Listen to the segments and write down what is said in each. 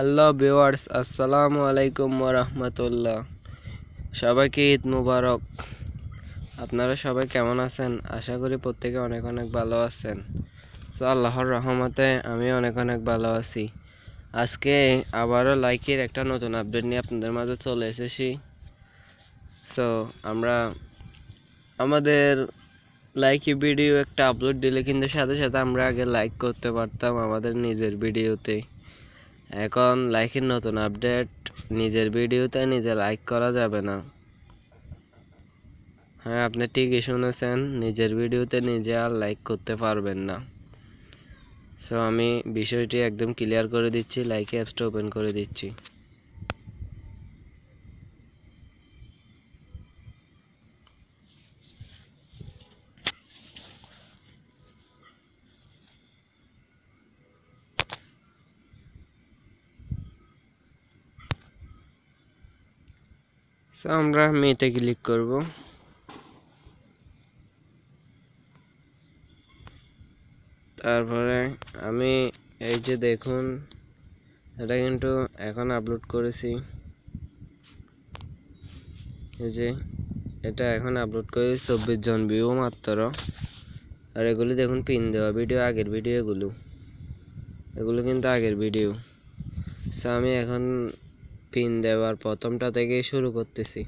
Hello viewers, আসসালামু আলাইকুম ওয়া রাহমাতুল্লাহ। সবাইকে ঈদ মুবারক। আপনারা সবাই কেমন আছেন? আশা করি প্রত্যেকে অনেক অনেক ভালো আছেন। সো আল্লাহর রহমতে আমি অনেক অনেক ভালো আছি। আজকে আবারও লাইকের একটা নতুন আপডেট নিয়ে আপনাদের মাঝে চলে এসেছি। সো আমরা আমাদের লাইকি ভিডিও একটা আপলোড দিলে কিন্তু সাথে সাথে আমরা আগে লাইক করতে পারতাম আমাদের নিজের ভিডিওতে। এখন লাইকের নতুন আপডেট, নিজের ভিডিওতে নিজে লাইক করা যাবে না। হ্যাঁ, আপনি ঠিকই শুনেছেন, নিজের ভিডিওতে নিজে আর লাইক করতে পারবেন না। সো আমি বিষয়টি একদম ক্লিয়ার করে দিচ্ছি। লাইক অ্যাপসটা ওপেন করে দিচ্ছি। সো আমরা মেতে ক্লিক করব। তারপরে আমি এই যে দেখুন, এটা কিন্তু এখন আপলোড করেছি। এই যে এটা এখন আপলোড করেছি, 24 জন ভিউ মাত্র। আর এগুলি দেখুন পিন দেওয়া ভিডিও, আগের ভিডিও এগুলো কিন্তু আগের ভিডিও। সো আমি এখন পিন দেওয়ার প্রথমটা থেকে শুরু করতেছি।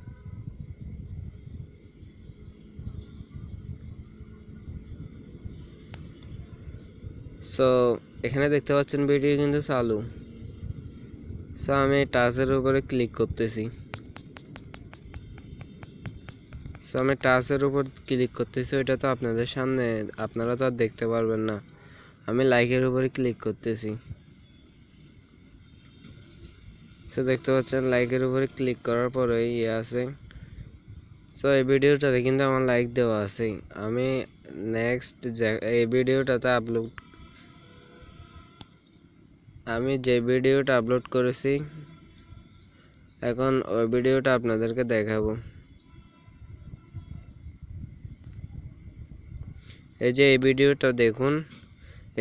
সো এখানে দেখতে পাচ্ছেন ভিডিও কিন্তু চালু। সো আমি টাচের উপরে ক্লিক করতেছি। ওইটা তো আপনাদের সামনে, আপনারা তো আর দেখতে পারবেন না। আমি লাইকের উপরে ক্লিক করতেছি। সো দেখতে পাচ্ছেন লাইকের উপরে ক্লিক করার পরে আছে। সো এই ভিডিওটাতে কিন্তু আমার লাইক দেওয়া আছে। আমি নেক্সট এই ভিডিওটাতে আমি যে ভিডিওটা আপলোড করেছি এখন ওই ভিডিওটা আপনাদেরকে দেখাবো। এই যে এই ভিডিওটা দেখুন,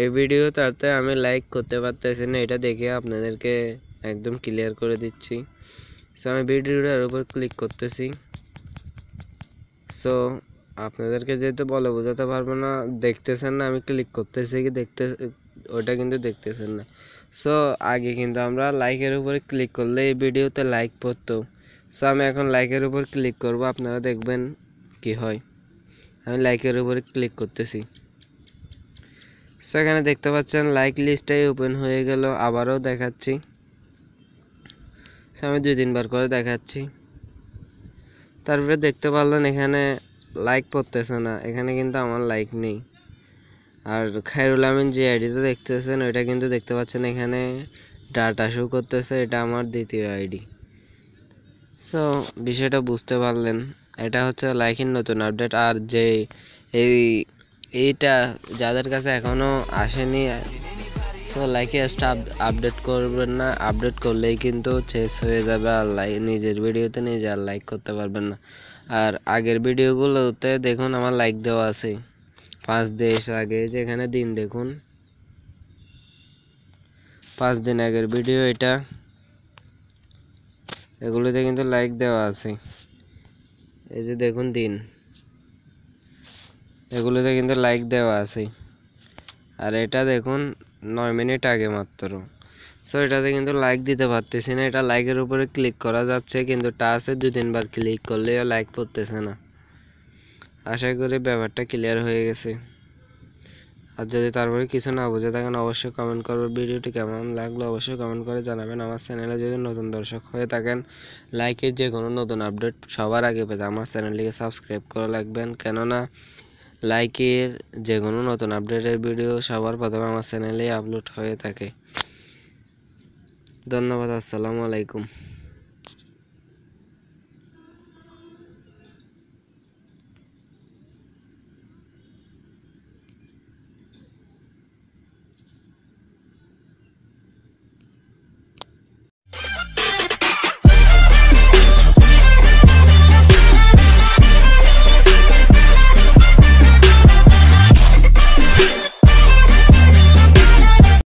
এই ভিডিওটাতে আমি লাইক করতে পারতেছি না, এটা দেখে আপনাদেরকে একদম ক্লিয়ার করে দিচ্ছি। সো আমি ভিডিওটার উপর ক্লিক করতেছি। সো আপনাদেরকে যেহেতু বলে বোঝাতে পারবো না, দেখতেছেন না আমি ক্লিক করতেছি কি ওটা কিন্তু দেখতেছেন না। সো আগে কিন্তু আমরা লাইকের উপরে ক্লিক করলে এই ভিডিওতে লাইক পড়তো। সো আমি এখন লাইকের উপর ক্লিক করব, আপনারা দেখবেন কি হয়। আমি লাইকের উপরে ক্লিক করতেছি। সো এখানে দেখতে পাচ্ছেন লাইক লিস্টটাই ওপেন হয়ে গেল। আবারও দেখাচ্ছি। সো আমি 2-3 বার করে দেখাচ্ছি। তারপরে দেখতে পারলেন এখানে লাইক পড়তেছে না, এখানে কিন্তু আমার লাইক নেই। আর খায়রুল আমিন যে আইডিতে দেখতেছেন ওইটা কিন্তু দেখতে পাচ্ছেন এখানে ডাটা শো করতেছে, এটা আমার দ্বিতীয় আইডি। সো বিষয়টা বুঝতে পারলেন, এটা হচ্ছে লাইকের নতুন আপডেট। আর যে এইটা যাদের কাছে এখনো আসেনি, সো লাইকে আপডেট করবেন না। আপডেট করলেই কিন্তু শেষ হয়ে যাবে, আর নিজের ভিডিওতে নিজে আর লাইক করতে পারবেন না। আর আগের ভিডিওগুলোতে দেখুন আমার লাইক দেওয়া আছে 5 দিন আগে, যেখানে দিন দেখুন 5 দিন আগের ভিডিও এটা, এগুলোতে কিন্তু লাইক দেওয়া আছে। এই যে দেখুন দিন, এগুলোতে কিন্তু লাইক দেওয়া আছে। আর এটা দেখুন 9 মিনিট আগে মাত্র। সো এটাতে কিন্তু লাইক দিতে পারতেছি না, এটা লাইকের উপরে ক্লিক করা যাচ্ছে কিন্তু টাচে 2-3 বার ক্লিক করলেও লাইক পড়তেছে না। আশা করি ব্যাপারটা ক্লিয়ার হয়ে গেছে। আর যদি তারপরে কিছু না বুঝে থাকেন অবশ্যই কমেন্ট করবেন। ভিডিওটি কেমন লাগলো অবশ্যই কমেন্ট করে জানাবেন। আমার চ্যানেলে যদি নতুন দর্শক হয়ে থাকেন, লাইকের যে কোনো নতুন আপডেট সবার আগে পেতে আমার চ্যানেলটিকে সাবস্ক্রাইব করে রাখবেন, কেননা লাইকের যে কোনো নতুন আপডেটের ভিডিও সবার প্রথমে আমার চ্যানেলেই আপলোড হয়ে থাকে। ধন্যবাদ। আসসালামু আলাইকুম।